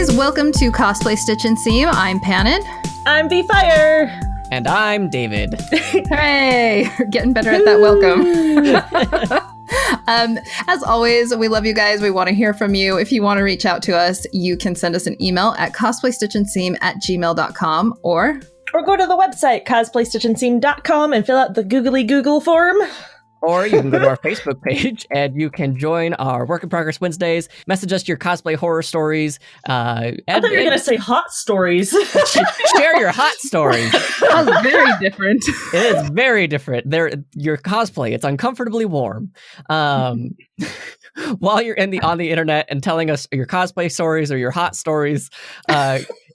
guys, welcome to Cosplay Stitch and Seam. I'm Panin. I'm B-Fire. And I'm David. Hooray! We're getting better at that welcome. As always, we love you guys. We want to hear from you. If you want to reach out to us, you can send us an email at cosplaystitchandseam@gmail.com or go to the website, cosplaystitchandseam.com, and fill out the googly Google form. Or you can go to our Facebook page and you can join our Work in Progress Wednesdays, message us your cosplay horror stories. I thought you were going to say hot stories. Share your hot stories. That's very different. It is very different. Your cosplay, it's uncomfortably warm. While you're on the internet and telling us your cosplay stories or your hot stories,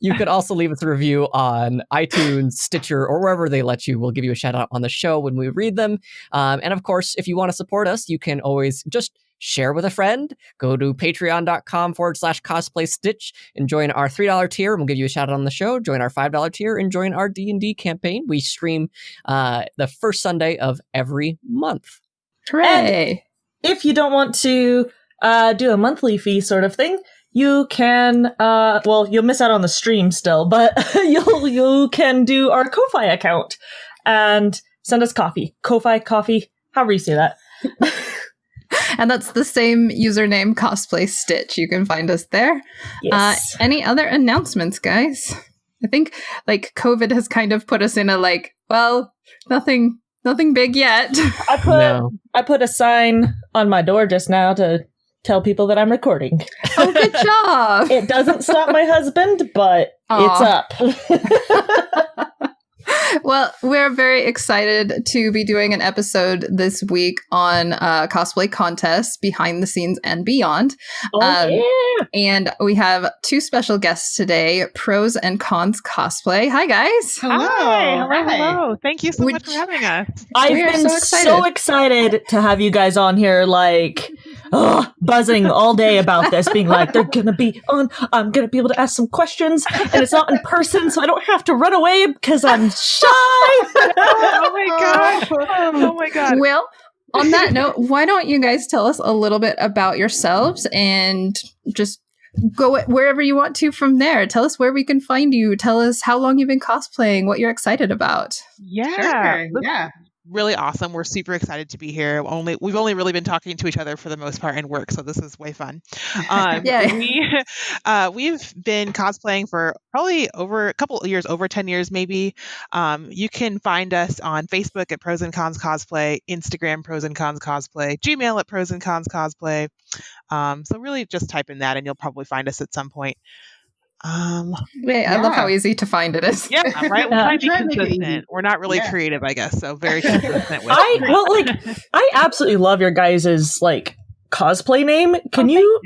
you could also leave us a review on iTunes, Stitcher, or wherever they let you. We'll give you a shout out on the show when we read them. And of course, if you want to support us, you can always just share with a friend. Go to patreon.com/cosplay stitch and join our $3 tier. We'll give you a shout out on the show. Join our $5 tier and join our D&D campaign. We stream the first Sunday of every month. Hooray! If you don't want to do a monthly fee sort of thing, you can, you'll miss out on the stream still, but you can do our Ko-Fi account and send us coffee. Ko-Fi, coffee, however you say that. And that's the same username, Cosplay Stitch. You can find us there. Yes. Any other announcements, guys? I think COVID has kind of put us in a nothing big yet. I put a sign on my door just now to tell people that I'm recording. Oh, good job. It doesn't stop my husband, but it's up. Well, we're very excited to be doing an episode this week on cosplay contests, behind the scenes and beyond. Yeah. And we have two special guests today, Pros and Cons Cosplay. Hi, guys. Hello. Hello. Thank you so much for having us. I've been so excited to have you guys on here, buzzing all day about this, being like, they're going to be on, I'm going to be able to ask some questions, and it's not in person, so I don't have to run away because I'm shy. Oh my god. Well, on that note, why don't you guys tell us a little bit about yourselves and just go wherever you want to from there. Tell us where we can find you. Tell us how long you've been cosplaying, what you're excited about. Yeah. Sure. Yeah. Really awesome. We're super excited to be here. We've only really been talking to each other for the most part in work, so this is way fun. We've been cosplaying for probably over a couple of years, over 10 years maybe. You can find us on Facebook at Pros and Cons Cosplay, Instagram Pros and Cons Cosplay, Gmail at Pros and Cons Cosplay. So really just type in that and you'll probably find us at some point. I love how easy to find it is. Yeah, right. We're trying to be consistent. We're not really creative, I guess. So very consistent with I absolutely love your guys' cosplay name. Can you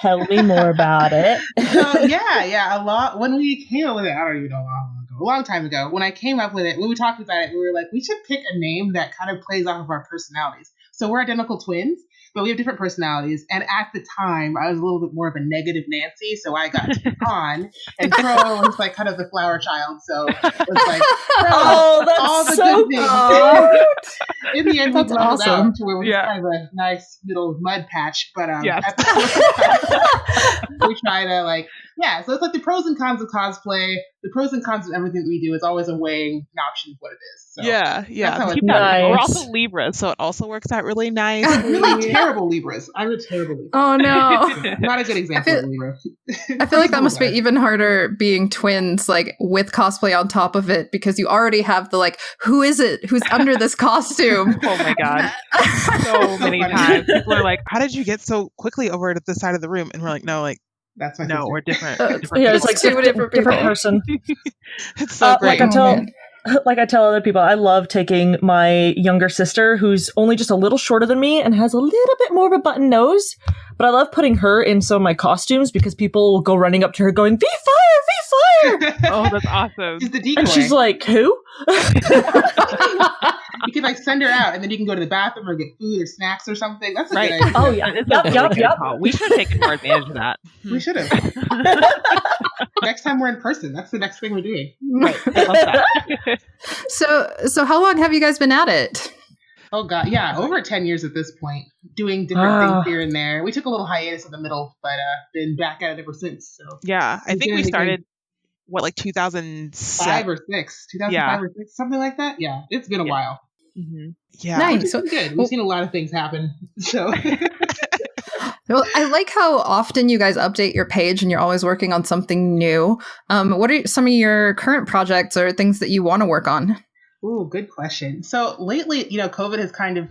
tell me more about it? A lot. When we came up with it, I don't even know how long ago. A long time ago. When I came up with it, when we talked about it, we were like, we should pick a name that kind of plays off of our personalities. So we're identical twins, but we have different personalities. And at the time, I was a little bit more of a negative Nancy, so I got Con, and Pro was kind of the flower child. So it was like, that's all the so good things. In the end, we leveled out to where we're kind of a nice little mud patch. But at the time, we try to so it's like the pros and cons of cosplay. The pros and cons of everything that we do is always a weighing option of what it is. So yeah. Nice. We're also Libras, so it also works out really nice. Really terrible Libras. I'm a terrible Libra. Oh no, not a good example of Libra. I feel like that must be even harder being twins, with cosplay on top of it, because you already have the who is it? Who's under this costume? Oh my god, so many times people are like, "How did you get so quickly over to the side of the room?" And we're like, "No, that's my no, we're different." It's different person. It's so great. Like I tell other people, I love taking my younger sister, who's only just a little shorter than me and has a little bit more of a button nose, but I love putting her in some of my costumes because people will go running up to her going, V-Fire! Oh, that's awesome. She's the decoy. And she's like, who? You can send her out, and then you can go to the bathroom or get food or snacks or something. That's a good idea. Oh yeah, yep. We should have taken more advantage of that. We should have. Next time we're in person, that's the next thing we're doing. Right. I love that. So how long have you guys been at it? Oh god, yeah, over 10 years at this point, doing different things here and there. We took a little hiatus in the middle, but been back at it ever since. So Yeah, I think we been in the game started like 2007. 2005 Yeah. or 6, something like that. Yeah, it's been a while. Yeah. Which Nice. has been good. We've seen a lot of things happen. So Well, I like how often you guys update your page and you're always working on something new. What are some of your current projects or things that you want to work on? ooh, good question. So lately, COVID has kind of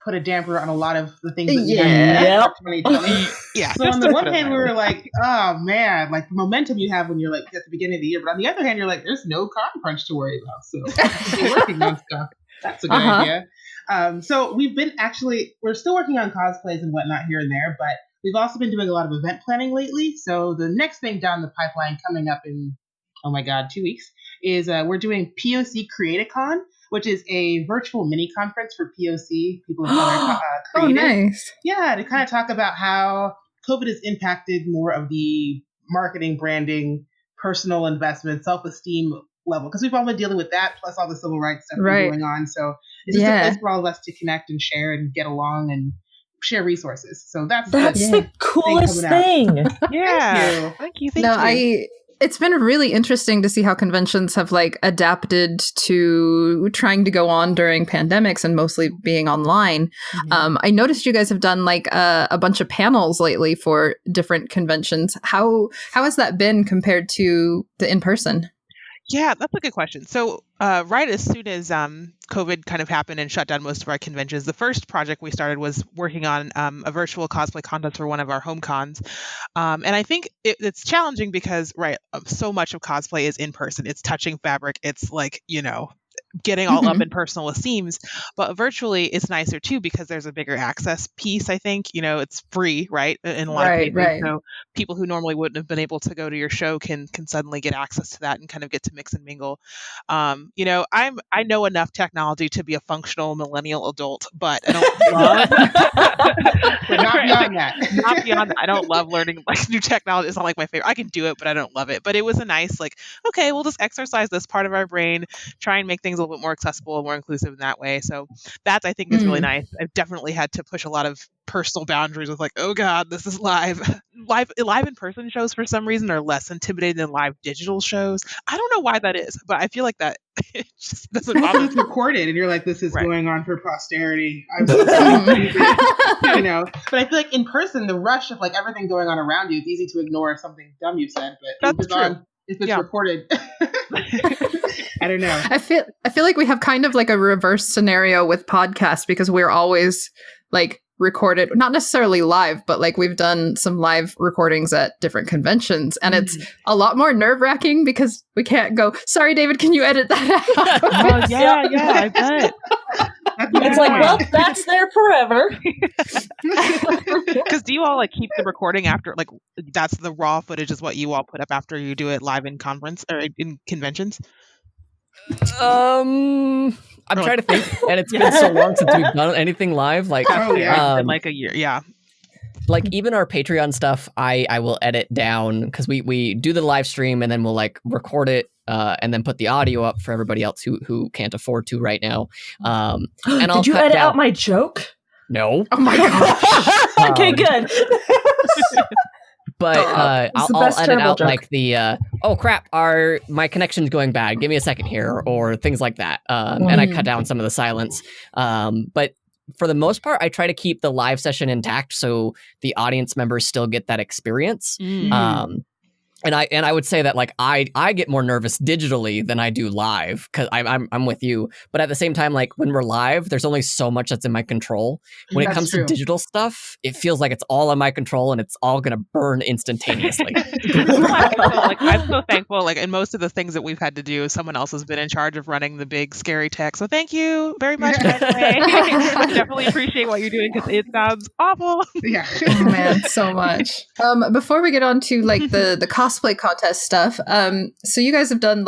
put a damper on a lot of the things that we had for 2020. Yeah. So on the one hand, we were like, oh man, like the momentum you have when you're like at the beginning of the year. But on the other hand, you're like, there's no con crunch to worry about. So you're working on stuff. That's a good idea. So we're still working on cosplays and whatnot here and there, but we've also been doing a lot of event planning lately. So the next thing down the pipeline coming up in, 2 weeks is we're doing POC Create-A-Con, which is a virtual mini conference for POC, people of color creative. Oh, nice. Yeah, to kind of talk about how COVID has impacted more of the marketing, branding, personal investment, self-esteem level, because we've all been dealing with that, plus all the civil rights stuff going on. So it's just a place for all of us to connect and share and get along and share resources. So that's the coolest thing. Yeah. Thank you. It's been really interesting to see how conventions have like adapted to trying to go on during pandemics and mostly being online. I noticed you guys have done like a bunch of panels lately for different conventions. How has that been compared to the in-person? Yeah, that's a good question. So right as soon as COVID kind of happened and shut down most of our conventions, the first project we started was working on a virtual cosplay contest for one of our home cons. And I think it's challenging because, so much of cosplay is in person. It's touching fabric. It's like, getting all up in personal esteems, but virtually it's nicer too because there's a bigger access piece. I think it's free, right? In a lot of cases, so people who normally wouldn't have been able to go to your show can suddenly get access to that and kind of get to mix and mingle. I know enough technology to be a functional millennial adult, but I don't love. But not beyond that. Not beyond that. I don't love learning like new technology. It's not like my favorite. I can do it, but I don't love it. But it was a nice okay, we'll just exercise this part of our brain, try and make things a little bit more accessible and more inclusive in that way. So that I think is really nice. I've definitely had to push a lot of personal boundaries with oh god, this is live in person shows for some reason are less intimidating than live digital shows. I don't know why that is, but I feel like that it just doesn't bother me. It's recorded and you're like, this is going on for posterity. I'm so stupid. But I feel like in person, the rush of everything going on around you, it's easy to ignore something dumb you've said, but that's true. If it's recorded. I don't know. I feel like we have kind of like a reverse scenario with podcasts because we're always recorded, not necessarily live, but we've done some live recordings at different conventions, and it's a lot more nerve-wracking because we can't go, sorry David, can you edit that out? yeah, I bet. It's well, that's there forever. Because do you all keep the recording after that's the raw footage is what you all put up after you do it live in conference or in conventions? I'm trying to think, and it's been so long since we've done anything live. It's been a year, yeah. Even our Patreon stuff, I will edit down because we do the live stream and then we'll record it and then put the audio up for everybody else who can't afford to right now. And Did you edit out my joke? No. Oh my gosh. Okay, good. But I'll edit out joke. Oh crap, my connection's going bad, give me a second here, or things like that. And I cut down some of the silence. But for the most part, I try to keep the live session intact so the audience members still get that experience. And I would say that I get more nervous digitally than I do live because I'm with you. But at the same time, when we're live, there's only so much that's in my control. When it comes to digital stuff, it feels like it's all in my control and it's all gonna burn instantaneously. I'm so thankful. In most of the things that we've had to do, someone else has been in charge of running the big scary tech. So thank you very much. By the way. I definitely appreciate what you're doing because it sounds awful. Yeah. Oh man, so much. Before we get on to the cosplay contest stuff, so you guys have done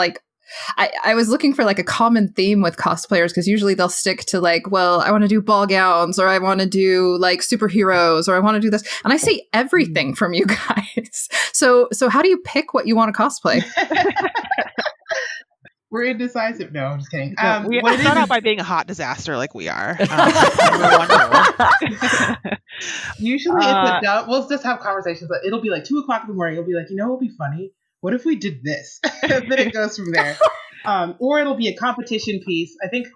I was looking for a common theme with cosplayers because usually they'll stick to well, I want to do ball gowns, or I want to do superheroes, or I want to do this, and I see everything from you guys. So how do you pick what you want to cosplay? We're indecisive. No, I'm just kidding. No, we What it start is, out by being a hot disaster like we are. Number one rule. usually it's a dumb. We'll just have conversations. But it'll be like 2 o'clock in the morning. It'll be like, what would be funny? What if we did this? And then it goes from there. Or it'll be a competition piece. I think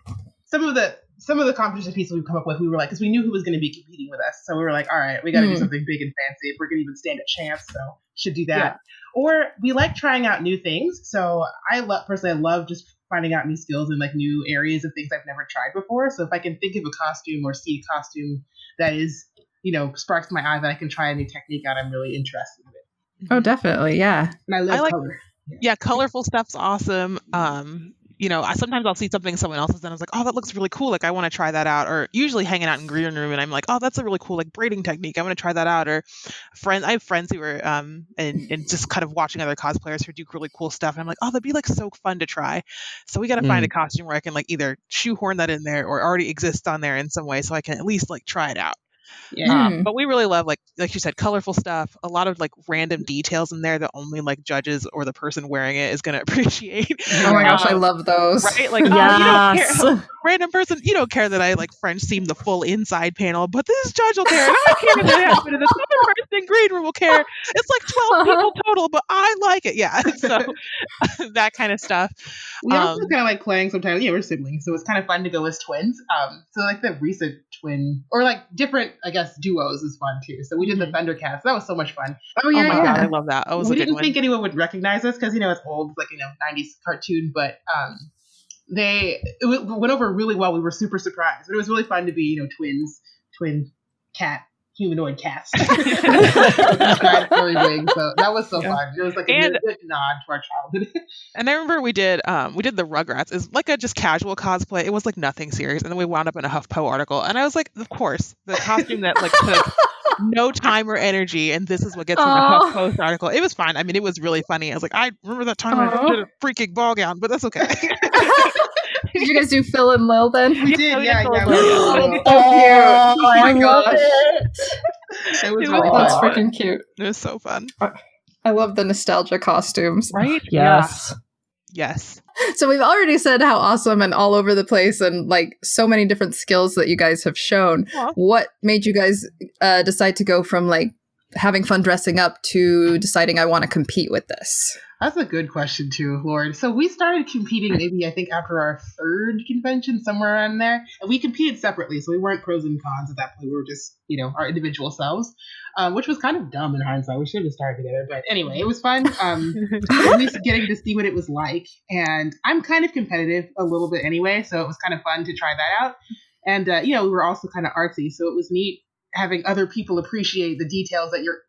some of the competition pieces we've come up with, we were like, because we knew who was going to be competing with us, so we were like, all right, we got to do something big and fancy if we're going to even stand a chance. So should do that. Yeah. Or we like trying out new things. So I love just finding out new skills in like new areas of things I've never tried before. So if I can think of a costume or see a costume that is, sparks my eye that I can try a new technique out, I'm really interested in it. Oh, definitely. Yeah. And I love like- color. Yeah, colorful stuff's awesome. Sometimes I'll see something someone else has done. I was like, oh, that looks really cool. Like, I want to try that out. Or usually hanging out in green room, and I'm like, oh, that's a really cool like braiding technique. I want to try that out. Or I have friends who are and just kind of watching other cosplayers who do really cool stuff. And I'm like, oh, that'd be like so fun to try. So we got to find a costume where I can like either shoehorn that in there or already exists on there in some way, so I can at least like try it out. Yeah. But we really love like you said, colorful stuff, a lot of like random details in there that only like judges or the person wearing it is going to appreciate. Oh my gosh, I love those. Right? Like, Yes. you don't care. Random person, you don't care that I like French seam the full inside panel, but this judge will care. And I care that it happened. And this other person in green room will care. It's like 12 people total, but I like it. Yeah. So that kind of stuff. We also kind of like playing sometimes. We're siblings, so it's kind of fun to go as twins. So like the recent twin or like different, I guess, duos is fun too. So we did the Thundercats. That was so much fun. Oh yeah, Oh my yeah. God, I love that. That was We a good didn't one. think anyone would recognize us because it's old, like 90s cartoon, but it went over really well. We were super surprised, but it was really fun to be twin cat. Humanoid cast. Giant furry wings. So that was so fun. It was like a good nod to our childhood. And I remember we did the Rugrats. It was like a just casual cosplay. It was like nothing serious. And then we wound up in a HuffPo article. And I was like, of course, the costume that like took no time or energy, and this is what gets in the HuffPost article. It was fun. I mean, it was really funny. I was like, I remember that time I did a freaking ball gown, but that's okay. Did you guys do Phil and Lil then? We did, yeah. Oh, that's so cute. Oh my gosh. It was It really was fun. That's freaking cute. It was so fun. I love the nostalgia costumes. Right? Yes. Yes. So we've already said how awesome and all over the place and like so many different skills that you guys have shown. Aw. What made you guys decide to go from like having fun dressing up to deciding I want to compete with this? That's a good question too, Lord. So we started competing maybe I think after our third convention, somewhere around there. And we competed separately, so we weren't pros and cons at that point. We were just, our individual selves, which was kind of dumb in hindsight. We should have started together. But anyway, it was fun. At least getting to see what it was like. And I'm kind of competitive a little bit anyway, so it was kind of fun to try that out. And, we were also kind of artsy, so it was neat having other people appreciate the details that you're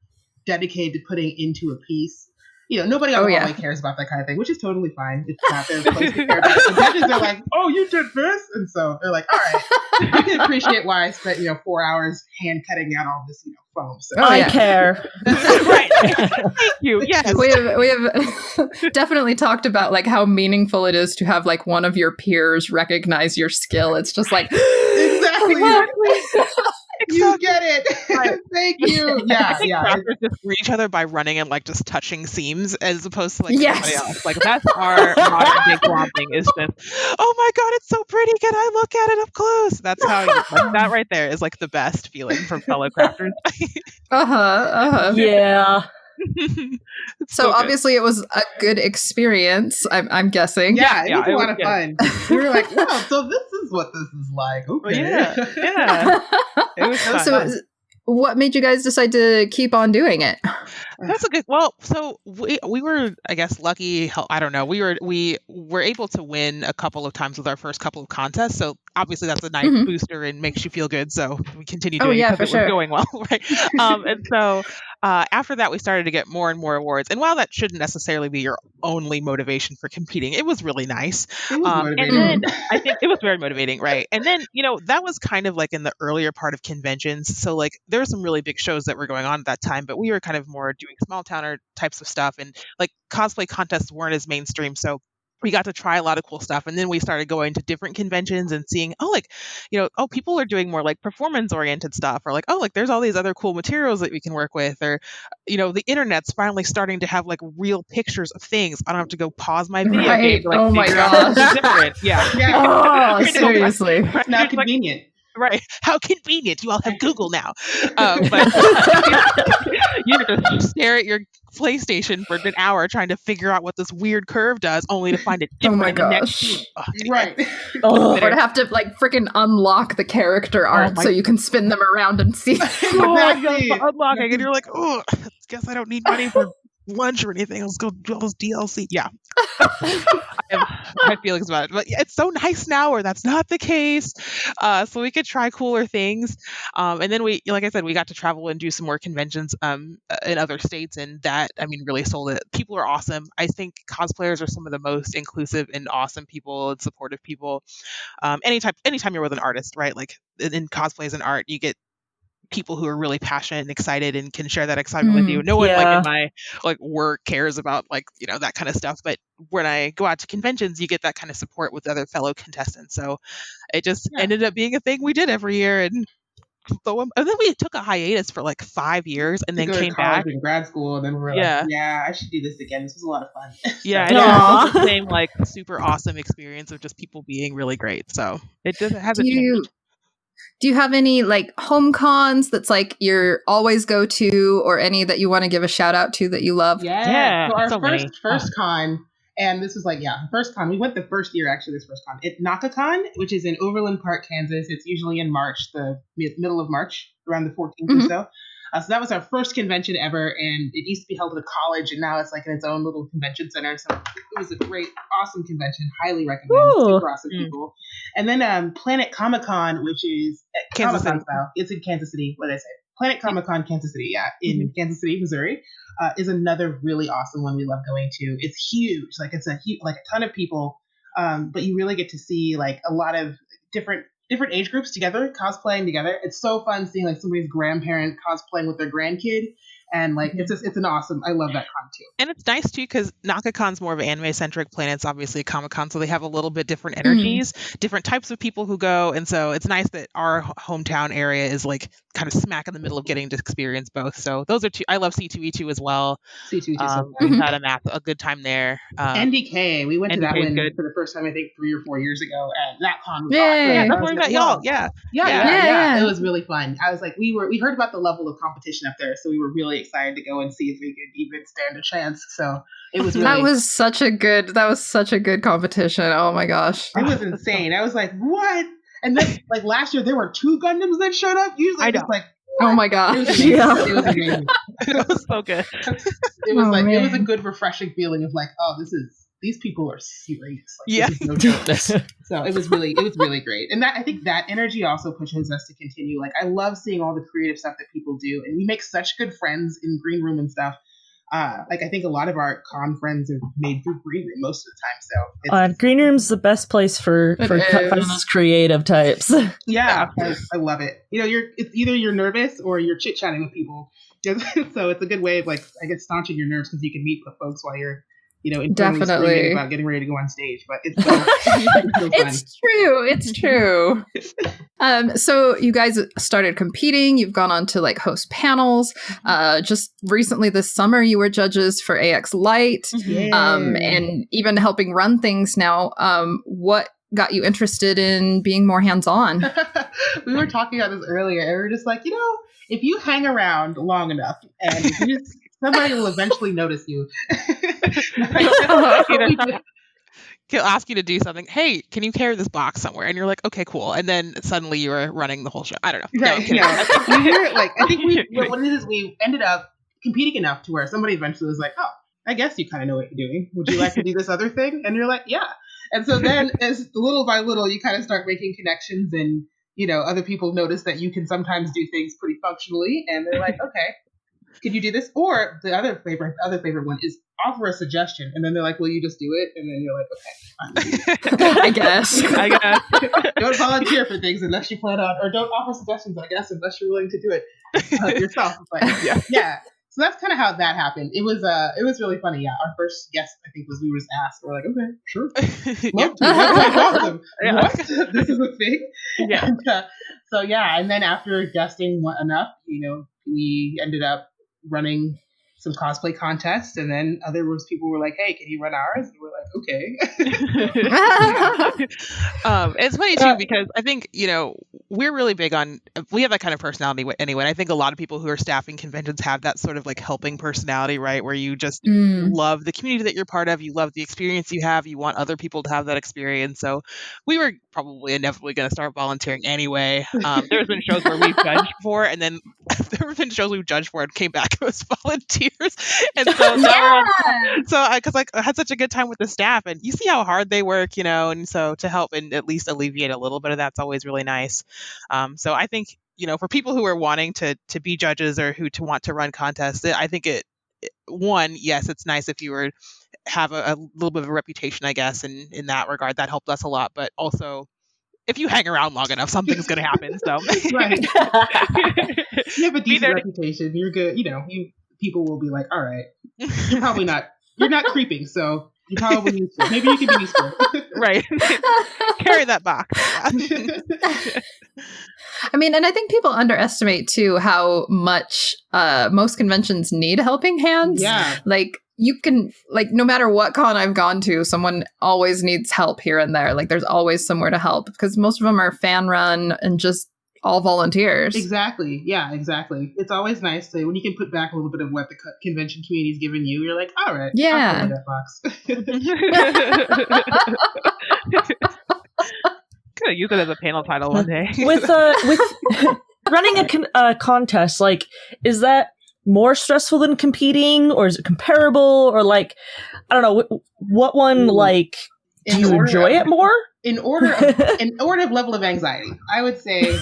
dedicated to putting into a piece. Nobody on the hallway cares about that kind of thing, which is totally fine. It's not their place to care about it. The judges are like, oh, you did this? And so they're like, all right, you can appreciate why I spent, 4 hours hand cutting out all this, foam. So I care. Right. Thank you. Yes. We have definitely talked about like how meaningful it is to have like one of your peers recognize your skill. It's just like exactly. You get it. Right. Thank you. Yeah, yeah. Crafters just greet each other by running and like just touching seams as opposed to like Yes. somebody else. Like that's our modern day glom thing is just, oh my God, it's so pretty. Can I look at it up close? That's how that right there is like the best feeling from fellow crafters. Yeah. It's So good. obviously it was a good experience, I'm guessing. Yeah, it was a it lot was of good. fun. We were like, wow, so this is what this is like. Okay. Yeah. It was fun. So what made you guys decide to keep on doing it? That's a good. Well, so we were, I guess, lucky. I don't know. We were able to win a couple of times with our first couple of contests. So obviously that's a nice booster and makes you feel good. So we continue doing it because it was going well, right? And so after that, we started to get more and more awards. And while that shouldn't necessarily be your only motivation for competing, it was really nice. It was And motivating. then I think it was very motivating, right? And then that was kind of like in the earlier part of conventions. So like there were some really big shows that were going on at that time, but we were kind of more doing small towner types of stuff, and like cosplay contests weren't as mainstream. So we got to try a lot of cool stuff. And then we started going to different conventions and seeing, people are doing more like performance oriented stuff, or like, there's all these other cool materials that we can work with, or, the internet's finally starting to have like real pictures of things. I don't have to go pause my video game to like Oh my figure out gosh. what's different. Yeah. Oh, seriously. Right. Now It's like, convenient. right. How convenient. You all have Google now. But you have to stare at your PlayStation for an hour trying to figure out what this weird curve does, only to find it Oh different my in the next gosh. scene. Oh, Right. Oh, Or to have to like freaking unlock the character art my- so you can spin them around and see. Exactly. Unlocking, and you're like, oh, guess I don't need money for lunch or anything. Let's go do all those DLC. Yeah. I have my feelings about it, but yeah, it's so nice now where that's not the case. So we could try cooler things. And then we, like I said, we got to travel and do some more conventions in other states, and that, really sold it. People are awesome. I think cosplayers are some of the most inclusive and awesome people and supportive people. Anytime you're with an artist, right? Like in cosplays and art, you get people who are really passionate and excited and can share that excitement with you. No one like Yeah. in my like work cares about like, that kind of stuff. But when I go out to conventions, you get that kind of support with other fellow contestants. So it just ended up being a thing we did every year. And then we took a hiatus for like 5 years and then Go to came college back. and grad school, and then we were Yeah. like, yeah, I should do this again. This was a lot of fun. Yeah, So- and Aw. it was the same like super awesome experience of just people being really great. So it hasn't changed. Do you have any like home cons that's like your always go to, or any that you want to give a shout out to that you love? Yeah. So our so many. first con, and this was like, first con. We went the first year, actually, this first con. It's NakaCon, which is in Overland Park, Kansas. It's usually in March, the middle of March, around the 14th or so. So that was our first convention ever, and it used to be held at a college, and now it's like in its own little convention center. So it was a great, awesome convention. Highly recommend. Ooh. Super awesome people. And then Planet Comic Con, which is at Kansas Comic-Con City. style. It's in Kansas City. What did I say? Planet Comic Con, Kansas City. Yeah, in Kansas City, Missouri, is another really awesome one we love going to. It's huge. Like it's a ton of people, but you really get to see like a lot of different age groups together, cosplaying together. It's so fun seeing like somebody's grandparent cosplaying with their grandkid, and like it's an awesome. I love that con too. And it's nice too because NakaCon's more of an anime centric. Planet's obviously a Comic-Con, so they have a little bit different energies, different types of people who go, and so it's nice that our hometown area is like kind of smack in the middle of getting to experience both. So those are two. I love C2E2 as well. C2 We've had a good time there. NDK, we went to that NDK is one good. for the first time I think 3 or 4 years ago, and that con was Yay. awesome. Yeah, That's I where was we like, met y'all. whoa. Yeah. Yeah. Yeah. It was really fun. I was like, we heard about the level of competition up there, so we were really excited to go and see if we could even stand a chance. So it was really, That was such a good competition. Oh my gosh. it was insane. I was like, what? And then like last year there were 2 Gundams that showed up. Usually I it's know. like, Oh my it gosh. was amazing. Yeah. It was amazing. It was so good. It was Oh, like, it was a man. good refreshing feeling of like, oh, these people are serious. Like, Yeah. this is no joke. So it was really great. And that, I think that energy also pushes us to continue. Like, I love seeing all the creative stuff that people do, and we make such good friends in green room and stuff. Like, I think a lot of our con friends are made through green room most of the time. So it's, Green Room's the best place for It finding is. those creative types. yeah, I love it. It's either you're nervous or you're chit chatting with people. So it's a good way of like, I guess, staunching your nerves because you can meet with folks while you're, internally Definitely. screaming about getting ready to go on stage. But it's so fun. It's true. So you guys started competing. You've gone on to like host panels. Just recently this summer, you were judges for AX Light, and even helping run things now. What got you interested in being more hands-on? We were talking about this earlier, and we were just like, if you hang around long enough, and somebody will eventually notice you. He'll ask you to do something. Hey, can you carry this box somewhere? And you're like, okay, cool. And then suddenly you are running the whole show. I don't know. No, I'm Right. kidding. I think what it is, we ended up competing enough to where somebody eventually was like, oh, I guess you kind of know what you're doing. Would you like to do this other thing? And you're like, yeah. And so then as little by little, you kind of start making connections, and, other people notice that you can sometimes do things pretty functionally, and they're like, okay, could you do this? Or the other favorite one is offer a suggestion, and then they're like, will you just do it? And then you're like, okay, fine. I guess. Don't volunteer for things unless you plan on, or don't offer suggestions, I guess, unless you're willing to do it yourself. But yeah. So that's kind of how that happened. It was really funny. Yeah, our first guest, I think, was we were just asked. We're like, okay, sure, love to. That's awesome. Yeah. What? This is a thing. Yeah. And, so yeah, and then after guesting enough, we ended up running some cosplay contests, and then people were like, "Hey, can you run ours?" And we're like, "Okay." It's funny too because I think we're really big on we have that kind of personality anyway. And I think a lot of people who are staffing conventions have that sort of like helping personality, right? Where you just love the community that you're part of, you love the experience you have, you want other people to have that experience. So we were probably inevitably going to start volunteering anyway. There's been shows where we've judged for, and then there have been shows we've judged for and came back as volunteers. And so because I had such a good time with the staff, and you see how hard they work, and so to help and at least alleviate a little bit of that's always really nice. So I think for people who are wanting to be judges or who to want to run contests, I think yes, it's nice if you were have a little bit of a reputation, I guess, in that regard. That helped us a lot, but also if you hang around long enough, something's going to happen. So Right. You have a decent reputation. You're good. People will be like, all right, you're not creeping, so you probably useful. Maybe you can be useful. Right. Carry that box. I mean, and I think people underestimate too how much most conventions need helping hands. Yeah. Like you can, no matter what con I've gone to, someone always needs help here and there. Like there's always somewhere to help because most of them are fan run and just all volunteers. Exactly. Yeah, exactly. It's always nice to when you can put back a little bit of what the convention community's given you. You're like, all right, yeah, I'll fill that box. Could use it as a panel title one day. With running a contest, is that more stressful than competing, or is it comparable, or I don't know, what one do you enjoy it more? In order of level of anxiety, I would say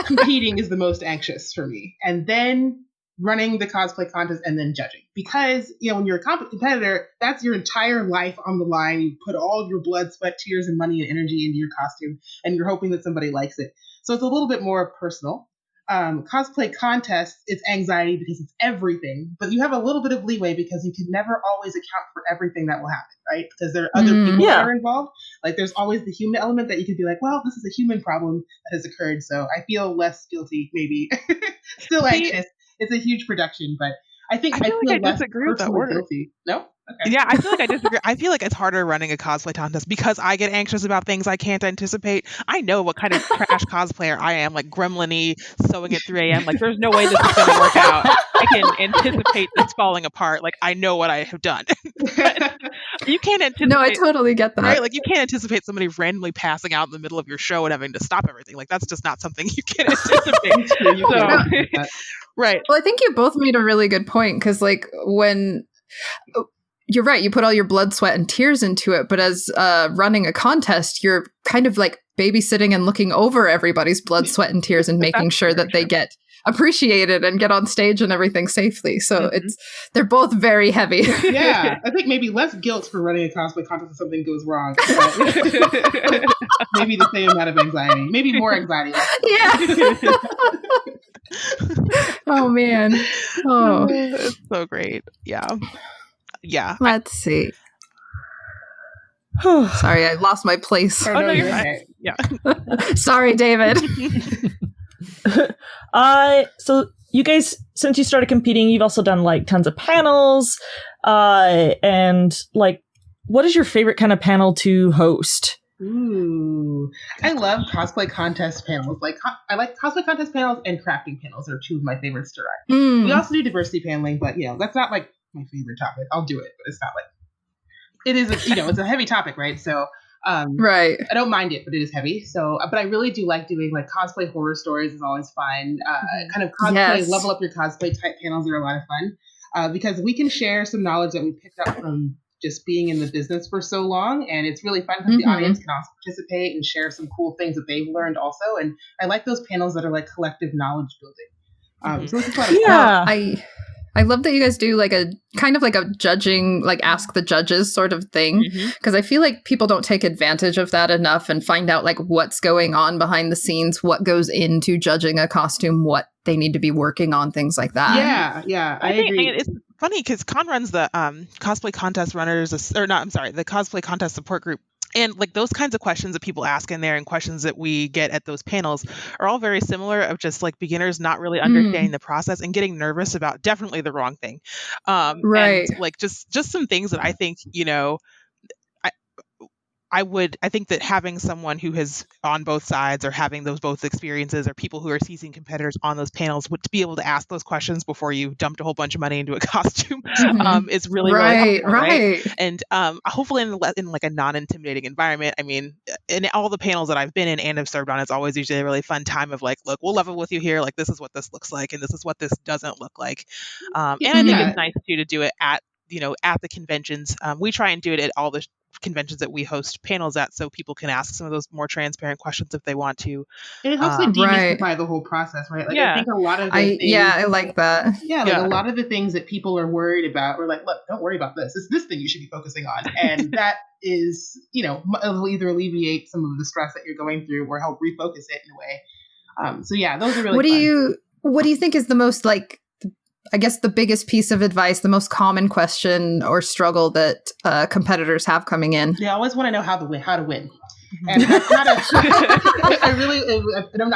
competing is the most anxious for me, and then running the cosplay contest, and then judging. Because when you're a competitor, that's your entire life on the line. You put all of your blood, sweat, tears, and money and energy into your costume, and you're hoping that somebody likes it. So it's a little bit more personal. Cosplay contests, it's anxiety because it's everything, but you have a little bit of leeway because you can never always account for everything that will happen, right? Because there are other people that are involved. There's always the human element that you could be like, well, this is a human problem that has occurred, so I feel less guilty, maybe. Still anxious. It's a huge production, but I feel like I disagree with that word. Guilty. No? Okay. Yeah, I feel like I disagree. I feel like it's harder running a cosplay contest because I get anxious about things I can't anticipate. I know what kind of trash cosplayer I am, gremlin-y, sewing at 3 a.m. There's no way this is going to work out. I can anticipate this falling apart. I know what I have done. You can't anticipate. No, I totally get that. Right? You can't anticipate somebody randomly passing out in the middle of your show and having to stop everything. That's just not something you can anticipate. Right. Well, I think you both made a really good point because, when you're right, you put all your blood, sweat, and tears into it, but as running a contest, you're kind of babysitting and looking over everybody's blood, sweat, and tears and making sure that they get appreciated and get on stage and everything safely. So they're both very heavy. Yeah, I think maybe less guilt for running a cosplay contest if something goes wrong. But maybe the same amount of anxiety, maybe more anxiety. Yeah. Oh man. Oh, it's so great. Yeah. Let's see. Sorry, I lost my place. Oh, no, you're fine. Yeah. Sorry, David. So you guys, since you started competing, you've also done tons of panels. And what is your favorite kind of panel to host? Ooh, I love cosplay contest panels. I like cosplay contest panels and crafting panels are two of my favorites to run. We also do diversity paneling, but that's not my favorite topic. I'll do it, but it's not it is it's a heavy topic, right? So right. I don't mind it, but it is heavy. So, but I really do like doing cosplay horror stories is always fun. Kind of cosplay, level up your cosplay type panels are a lot of fun because we can share some knowledge that we picked up from just being in the business for so long, and it's really fun because the audience can also participate and share some cool things that they've learned also. And I like those panels that are collective knowledge building. So it's a lot of fun. I love that you guys do a kind of a judging, ask the judges sort of thing. Because I feel like people don't take advantage of that enough and find out what's going on behind the scenes, what goes into judging a costume, what they need to be working on, things like that. Yeah, I agree. It's funny because Con runs the cosplay contest runners, or not, I'm sorry, the cosplay contest support group. And like those kinds of questions that people ask in there and questions that we get at those panels are all very similar, of just like beginners not really understanding the process and getting nervous about definitely the wrong thing. Right. And like just some things that I think, I think that having someone who has on both sides, or having those both experiences, or people who are seasoned competitors on those panels, would to be able to ask those questions before you dumped a whole bunch of money into a costume is really, really helpful, right? And hopefully in like a non-intimidating environment. I mean, in all the panels that I've been in and have served on, it's always usually a really fun time of like, look, we'll level with you here. Like, this is what this looks like, and this is what this doesn't look like. And I think it's nice too to do it at the conventions. We try and do it at all the conventions that we host panels at, so people can ask some of those more transparent questions if they want to. It helps like demystify the whole process, right? Like I think a lot of the things, I like that. Yeah, like a lot of the things that people are worried about, we're like, look, don't worry about this. It's this thing you should be focusing on, and that is, it'll either alleviate some of the stress that you're going through or help refocus it in a way. So yeah, those are really. What do you think is the most, like, I guess the biggest piece of advice, the most common question or struggle that competitors have coming in? They always want to know how to win. And that's not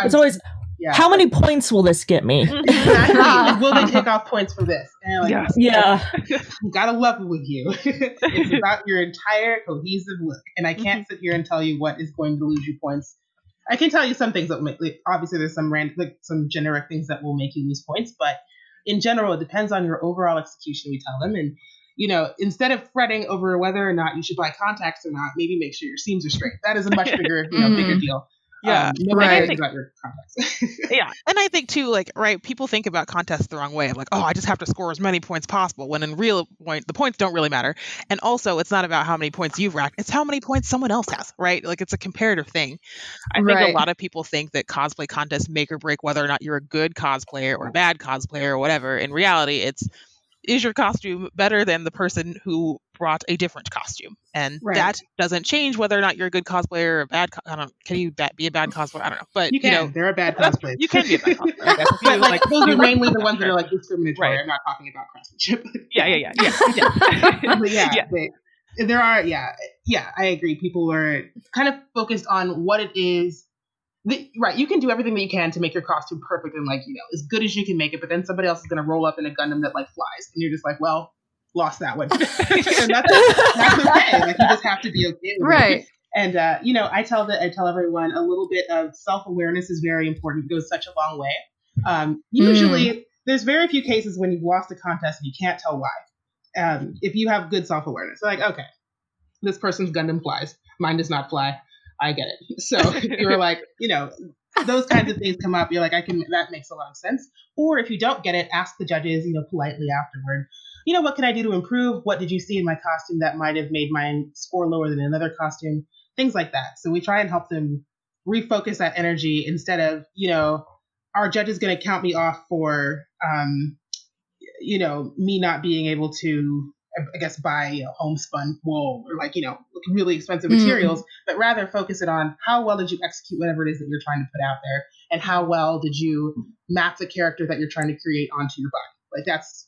it's always, how many points will this get me? Exactly. Will they take off points for this? And yeah. Gotta level with you. It's about your entire cohesive look. And I can't sit here and tell you what is going to lose you points. I can tell you some things that will make, like, obviously there's some some generic things that will make you lose points, but in general, it depends on your overall execution, we tell them. And, instead of fretting over whether or not you should buy contacts or not, maybe make sure your seams are straight. That is a much bigger, bigger deal. Yeah. Nobody thinks about your contacts. Yeah. And I think too, like, right, people think about contests the wrong way. Like, oh, I just have to score as many points possible, when in real point, the points don't really matter. And also, it's not about how many points you've racked. It's how many points someone else has, right? Like, it's a comparative thing. I think a lot of people think that cosplay contests make or break whether or not you're a good cosplayer or a bad cosplayer or whatever. In reality, is your costume better than the person who brought a different costume? And that doesn't change whether or not you're a good cosplayer or a bad. Can you be a bad cosplayer? I don't know, but you can. There are bad cosplayers. You can be a bad cosplayer. But like those are mainly the ones that are like discriminatory. Right. I'm not talking about craftsmanship. But there are. I agree. People are kind of focused on what it is. Right, you can do everything that you can to make your costume perfect and as good as you can make it, but then somebody else is going to roll up in a Gundam that flies, and you're just like, well, lost that one. And that's okay. Like, you just have to be okay with it. And I tell everyone a little bit of self-awareness is very important. It goes such a long way. Usually, there's very few cases when you've lost a contest and you can't tell why. If you have good self-awareness, like, okay, this person's Gundam flies, mine does not fly. I get it. So you're like, those kinds of things come up. You're like, that makes a lot of sense. Or if you don't get it, ask the judges, politely afterward, what can I do to improve? What did you see in my costume that might have made mine score lower than another costume? Things like that. So we try and help them refocus that energy instead of, our judge is going to count me off for, me not being able to, I guess, buy homespun wool or really expensive materials, but rather focus it on how well did you execute whatever it is that you're trying to put out there, and how well did you map the character that you're trying to create onto your body. Like that's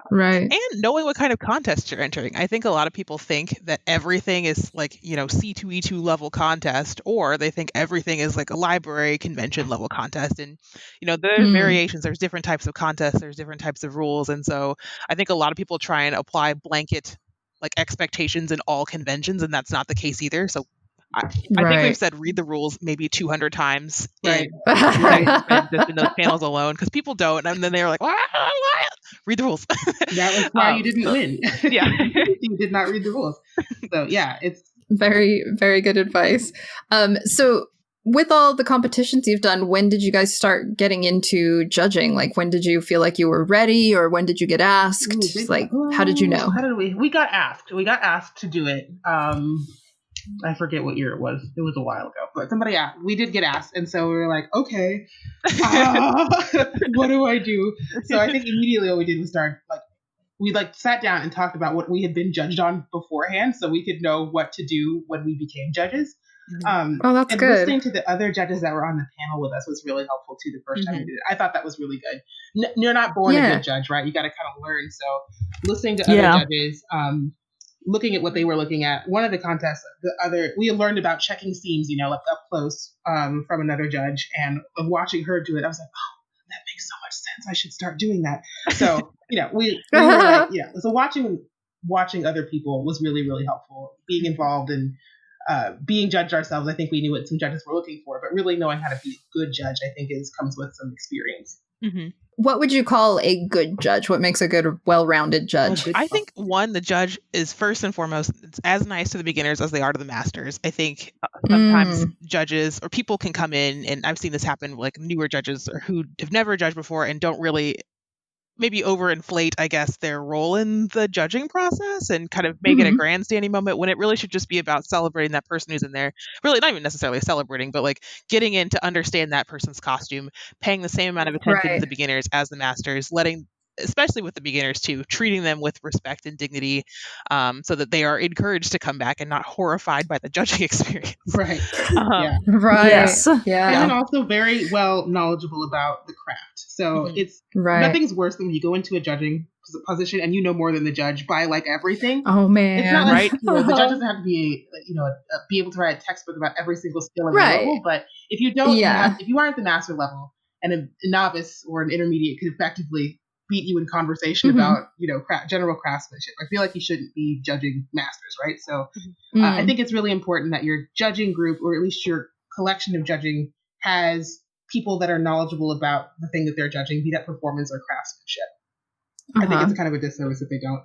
right. And knowing what kind of contest you're entering. I think a lot of people think that everything is C2E2 level contest, or they think everything is like a library convention level contest. And there are variations. There's different types of contests. There's different types of rules. And so I think a lot of people try and apply blanket expectations in all conventions, and that's not the case either. So I think we've said read the rules maybe 200 times in those panels alone, because people don't, and then they're like, read the rules. That was why you didn't win. You did not read the rules. So it's very, very good advice. So with all the competitions you've done, when did you guys start getting into judging? Like, when did you feel like you were ready, or when did you get asked? How did you know? How did we got asked? We got asked to do it. I forget what year it was. It was a while ago, but somebody asked. We did get asked, and so we were like, okay, what do I do? So I think immediately what we did was we sat down and talked about what we had been judged on beforehand, so we could know what to do when we became judges. Oh, that's and good. listening to the other judges that were on the panel with us was really helpful too. The first time we did it, I thought that was really good. You're not born a good judge, right? You got to kind of learn. So listening to other judges, looking at what they were looking at. One of the contests, we learned about checking seams, up close from another judge, and watching her do it, I was like, oh, that makes so much sense. I should start doing that. So, we were like, so watching other people was really, really helpful. Being involved and being judged ourselves, I think we knew what some judges were looking for, but really knowing how to be a good judge, I think comes with some experience. What would you call a good judge? What makes a good, well-rounded judge? I think the judge is first and foremost as nice to the beginners as they are to the masters. I think sometimes judges or people can come in, and I've seen this happen, like newer judges or who have never judged before and don't really maybe overinflate, I guess, their role in the judging process and kind of make it a grandstanding moment when it really should just be about celebrating that person who's in there. Really, not even necessarily celebrating, but like getting in to understand that person's costume, paying the same amount of attention to the beginners as the masters, especially with the beginners too, treating them with respect and dignity, so that they are encouraged to come back and not horrified by the judging experience. Right. Right. Yes. Yeah. And then also very well knowledgeable about the craft. So it's nothing's worse than when you go into a judging position and you know more than the judge by like everything. Oh man. It's not like, the judge doesn't have to be, be able to write a textbook about every single skill in the level. But if you don't, if you aren't at the master level and a novice or an intermediate could effectively beat you in conversation about, general craftsmanship, I feel like you shouldn't be judging masters, right? So I think it's really important that your judging group, or at least your collection of judging, has people that are knowledgeable about the thing that they're judging, be that performance or craftsmanship. I think it's kind of a disservice if they don't.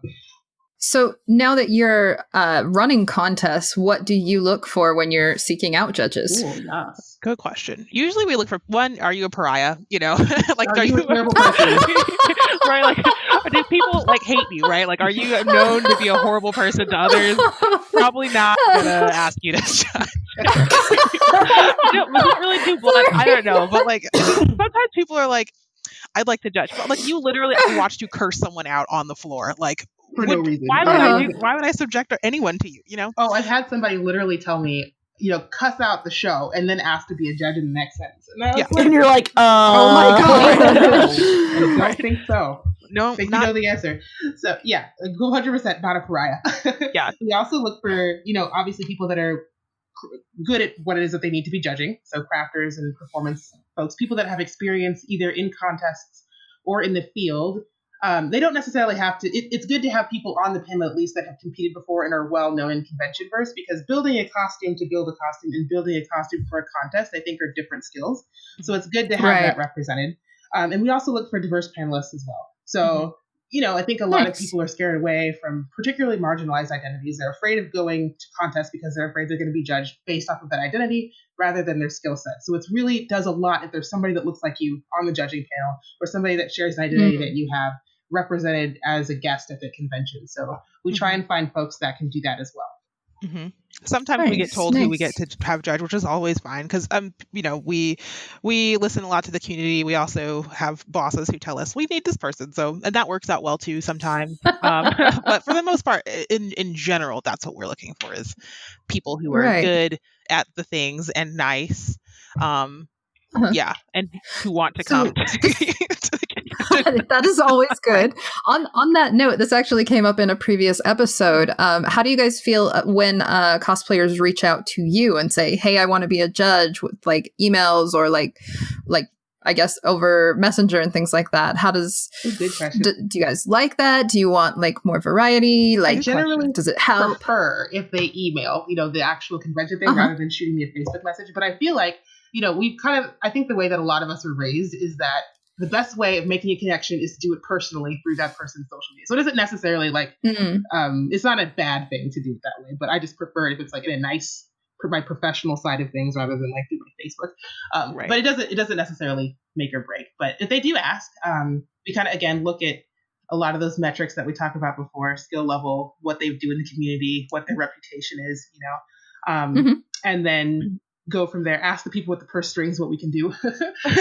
So now that you're running contests, what do you look for when you're seeking out judges? Ooh, yes. Good question. Usually we look for one, are you a pariah? Like, are you a terrible person? Right? Like, do people like hate you? Right? Like, are you known to be a horrible person to others? Probably not gonna ask you to judge. Was it really too blunt? I don't know. But like, sometimes people are like, I'd like to judge, but like, you literally, I watched you curse someone out on the floor, like, for no reason. Why would I subject anyone to you? Oh, I've had somebody literally tell me, cuss out the show and then ask to be a judge in the next sentence. And you're like, oh my god. I don't think so. No, you know the answer. So yeah, 100% not a pariah. Yeah. We also look for, obviously people that are good at what it is that they need to be judging. So crafters and performance folks, people that have experience either in contests or in the field. They don't necessarily have to. It's good to have people on the panel at least that have competed before and are well known in convention verse, because building a costume to build a costume and building a costume for a contest, I think, are different skills. So it's good to have that represented. And we also look for diverse panelists as well. So, I think a lot of people are scared away from particularly marginalized identities. They're afraid of going to contests because they're afraid they're going to be judged based off of that identity rather than their skill set. So it really does a lot if there's somebody that looks like you on the judging panel or somebody that shares an identity that you have represented as a guest at the convention. So we try and find folks that can do that as well. Sometimes we get told who we get to have judge, which is always fine because we listen a lot to the community. We also have bosses who tell us we need this person, and that works out well too sometimes. But for the most part, in general, that's what we're looking for, is people who are good at the things and nice, and who want to come. That is always good. On that note, this actually came up in a previous episode. How do you guys feel when cosplayers reach out to you and say, "Hey, I want to be a judge," with like emails or like I guess over Messenger and things like that? How does good question. Do you guys like that? Do you want like more variety? Like, I generally does it help? prefer if they email, the actual convention thing rather than shooting me a Facebook message. But I feel like we've I think the way that a lot of us are raised is that the best way of making a connection is to do it personally through that person's social media. So it isn't necessarily like, it's not a bad thing to do it that way, but I just prefer it if it's like in a nice, my professional side of things rather than like through my Facebook. But it doesn't necessarily make or break. But if they do ask, we kind of, again, look at a lot of those metrics that we talked about before, skill level, what they do in the community, what their reputation is, and then go from there, ask the people with the purse strings what we can do.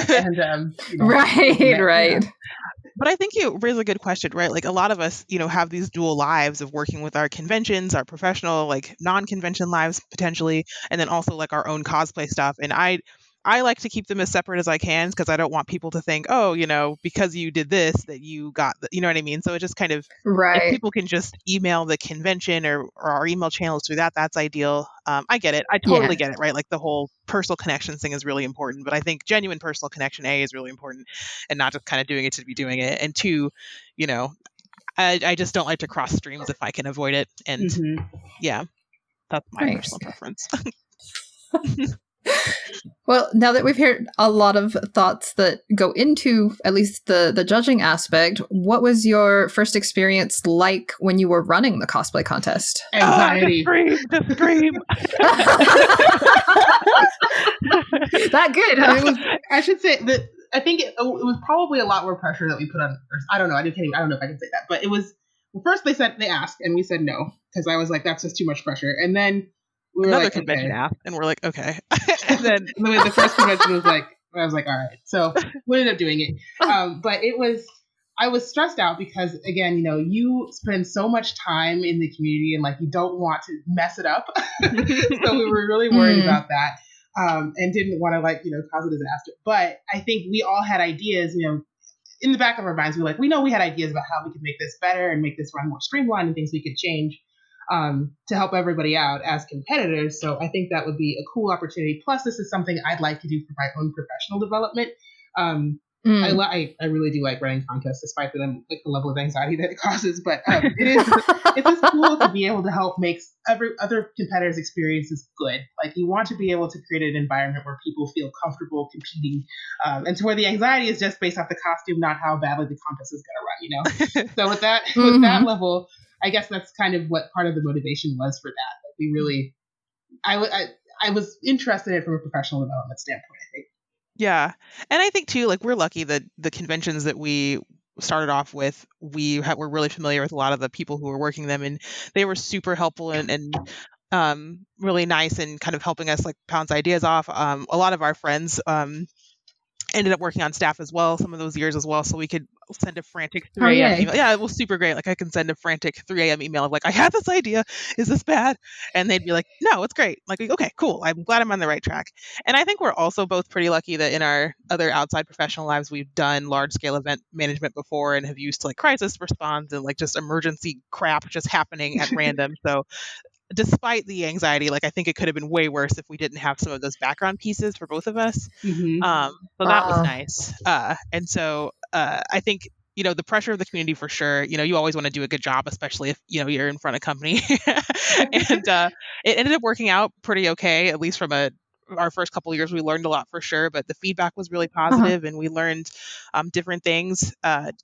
And, right. But I think you raise a good question, right? Like a lot of us, have these dual lives of working with our conventions, our professional, like non-convention lives potentially, and then also like our own cosplay stuff. And I like to keep them as separate as I can because I don't want people to think, oh, because you did this that you got, you know what I mean? So it just kind of, if Right. people can just email the convention or our email channels through that, that's ideal. I get it. I totally get it, right? Like the whole personal connections thing is really important, but I think genuine personal connection, A, is really important, and not just kind of doing it to be doing it. And two, I just don't like to cross streams if I can avoid it. And yeah, that's my Nice. personal preference. Well, now that we've heard a lot of thoughts that go into at least the judging aspect, what was your first experience like when you were running the cosplay contest? Anxiety. To scream. That good, It huh? was, I should say that I think it was probably a lot more pressure that we put on. Or, I don't know. I don't know if I can say that, but it was. Well, first they asked, and we said no because I was like, that's just too much pressure. And then we were Another like, convention okay. asked, and we're like, okay. And then the first convention was like, I was like, all right. So we ended up doing it. But I was stressed out because, again, you spend so much time in the community and like you don't want to mess it up. So we were really worried about that, and didn't want to cause a disaster. But I think we all had ideas, in the back of our minds. We know we had ideas about how we could make this better and make this run more streamlined and things we could change to help everybody out as competitors. So I think that would be a cool opportunity. Plus, this is something I'd like to do for my own professional development. I really do like running contests, despite the level of anxiety that it causes. But it's just cool to be able to help make every other competitors' experiences good. Like you want to be able to create an environment where people feel comfortable competing, and to where the anxiety is just based off the costume, not how badly the contest is going to run. So with that level, I guess that's kind of what part of the motivation was for that. Like we really, I was interested in it from a professional development standpoint, I think. Yeah. And I think too, like we're lucky that the conventions that we started off with, we're really familiar with a lot of the people who were working them, and they were super helpful and really nice and kind of helping us like bounce ideas off. A lot of our friends ended up working on staff as well some of those years as well, so we could send a frantic 3 a.m. email. Yeah, it was super great. Like I can send a frantic 3 a.m. email of like, I have this idea, is this bad? And they'd be like, no, it's great. Like, okay, cool, I'm glad I'm on the right track. And I think we're also both pretty lucky that in our other outside professional lives we've done large scale event management before and have used like crisis response and like just emergency crap just happening at random. So despite the anxiety, like I think it could have been way worse if we didn't have some of those background pieces for both of us. So that was nice. And so I think the pressure of the community for sure. You always want to do a good job, especially if you're in front of company. And it ended up working out pretty okay, at least from our first couple of years. We learned a lot for sure, but the feedback was really positive, and we learned different things.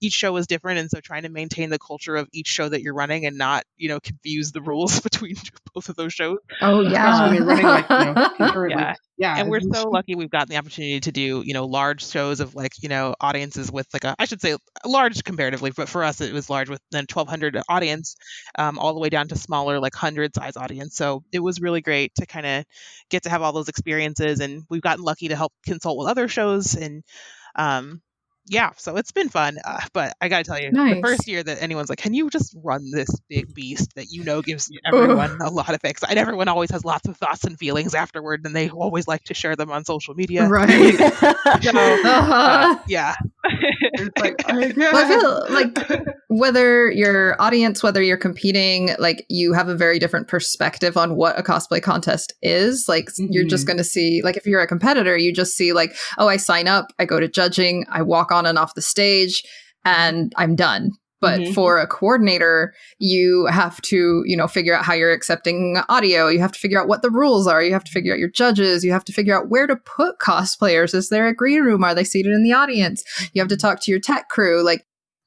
Each show was different, and so trying to maintain the culture of each show that you're running and not confuse the rules between both of those shows. Oh Especially when yeah. you're running concurrently. Yeah. And we're so lucky we've gotten the opportunity to do large shows of audiences with I should say large comparatively, but for us it was large with then 1,200 audience, all the way down to smaller 100 size audience. So it was really great to kind of get to have all those experiences, and we've gotten lucky to help consult with other shows, and so it's been fun. But I gotta tell you, the first year that anyone's like, can you just run this big beast that gives everyone a lot of excitement, and everyone always has lots of thoughts and feelings afterward, and they always like to share them on social media. Right. Yeah. It's like, Well, I feel like whether you're audience, whether you're competing, you have a very different perspective on what a cosplay contest is. You're just going to see, if you're a competitor, you just see oh, I sign up, I go to judging, I walk on and off the stage, and I'm done. But for a coordinator, you have to, figure out how you're accepting audio. You have to figure out what the rules are. You have to figure out your judges. You have to figure out where to put cosplayers. Is there a green room? Are they seated in the audience? You have to talk to your tech crew.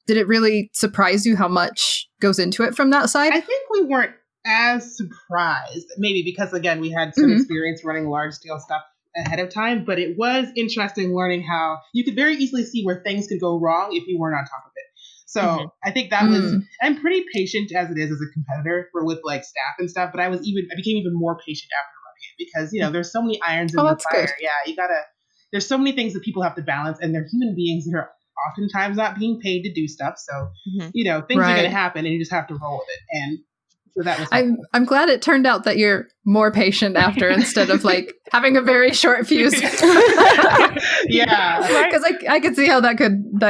Did it really surprise you how much goes into it from that side? I think we weren't as surprised, maybe because, again, we had some experience running large scale stuff ahead of time, but it was interesting learning how you could very easily see where things could go wrong if you weren't on top of it. So I think that was, I'm pretty patient as it is as a competitor with staff and stuff, but I became even more patient after running it because, there's so many irons in the fire. Good. Yeah, there's so many things that people have to balance, and they're human beings that are oftentimes not being paid to do stuff. So, Mhm. things are going Right. to happen and you just have to roll with it. And so that was I'm glad it turned out that you're more patient after instead of like having a very short fuse. yeah. Because I could see how that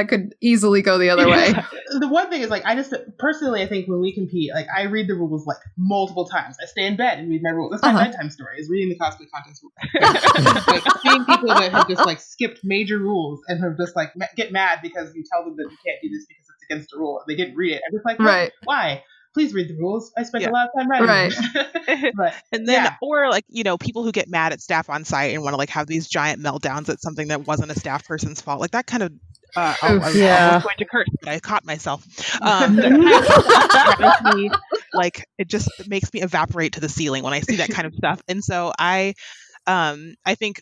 could easily go the other way. The one thing is like I just personally I think when we compete, like I read the rules like multiple times. I stay in bed and read my rules. That's my bedtime story, is reading the cosplay contest rules. Like seeing people that have just like skipped major rules and have just like get mad because you tell them that you can't do this because it's against the rule and they didn't read it. I'm just like, Right. Why? Please read the rules. I spent Yeah. a lot of time writing Right. them. But And then, yeah. or like, people who get mad at staff on site and want to like have these giant meltdowns at something that wasn't a staff person's fault. Like that kind of, I was almost going to curse, but I caught myself. That drives me, like, it just makes me evaporate to the ceiling when I see that kind of stuff. And so I think,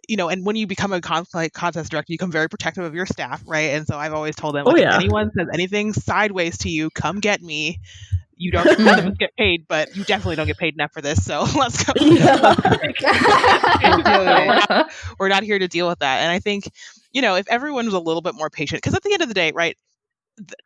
and when you become a cosplay contest director, you become very protective of your staff, right? And so I've always told them, like, if anyone says anything sideways to you, come get me. You don't, none of us get paid, but you definitely don't get paid enough for this. So let's go. We're not here to deal with that. And I think, if everyone was a little bit more patient, because at the end of the day, right,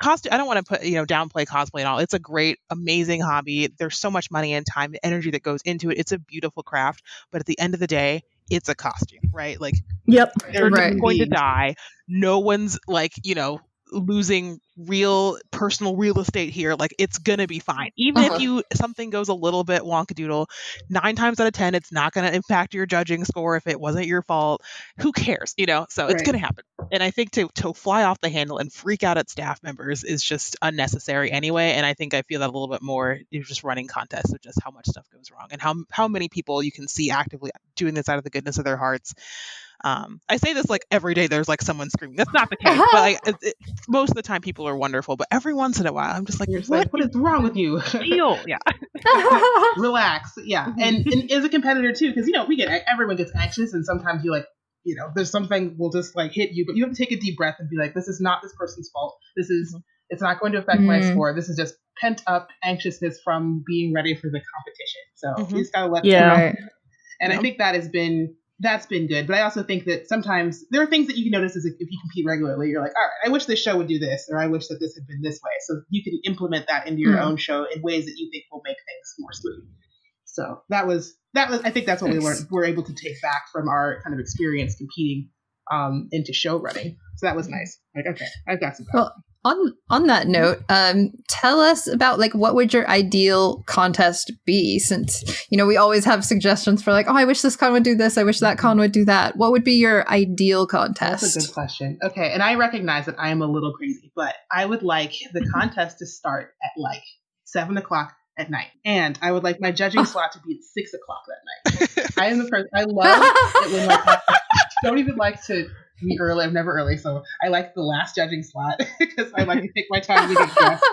I don't want to put, downplay cosplay and all. It's a great, amazing hobby. There's so much money and time, energy that goes into it. It's a beautiful craft. But at the end of the day, it's a costume, right? Like, they're going to die. No one's like, losing real personal real estate here. Like, it's gonna be fine. Even if something goes a little bit wonkadoodle, 9 times out of 10, it's not gonna impact your judging score if it wasn't your fault. Who cares? So it's gonna happen. And I think to fly off the handle and freak out at staff members is just unnecessary anyway. And I think I feel that a little bit more. You're just running contests of just how much stuff goes wrong and how many people you can see actively doing this out of the goodness of their hearts. I say this like every day there's like someone screaming. That's not the case, but most of the time people are wonderful. But every once in a while, I'm just like, what is wrong with you? Deal? Yeah. Relax. Yeah. And as a competitor too, because everyone gets anxious, and sometimes there's something will just like hit you, but you have to take a deep breath and be like, this is not this person's fault. This is it's not going to affect my score. This is just pent up anxiousness from being ready for the competition. So you just gotta let it go. Right. And I think that's been good. But I also think that sometimes there are things that you can notice as if you compete regularly. You're like, all right, I wish this show would do this, or I wish that this had been this way. So you can implement that into your own show in ways that you think will make things more smooth. So that was I think that's what we're able to take back from our kind of experience competing into show running. So that was nice. Like, okay, I've got some. Well, on that note, tell us about like what would your ideal contest be? Since we always have suggestions for like, oh, I wish this con would do this, I wish that con would do that. What would be your ideal contest? That's a good question. Okay, and I recognize that I am a little crazy, but I would like the contest to start at like 7:00 at night, and I would like my judging slot to be at 6:00 that night. I am the person. I love it when like don't even like to be early. I'm never early, so I like the last judging slot because I like to take my time to get dressed.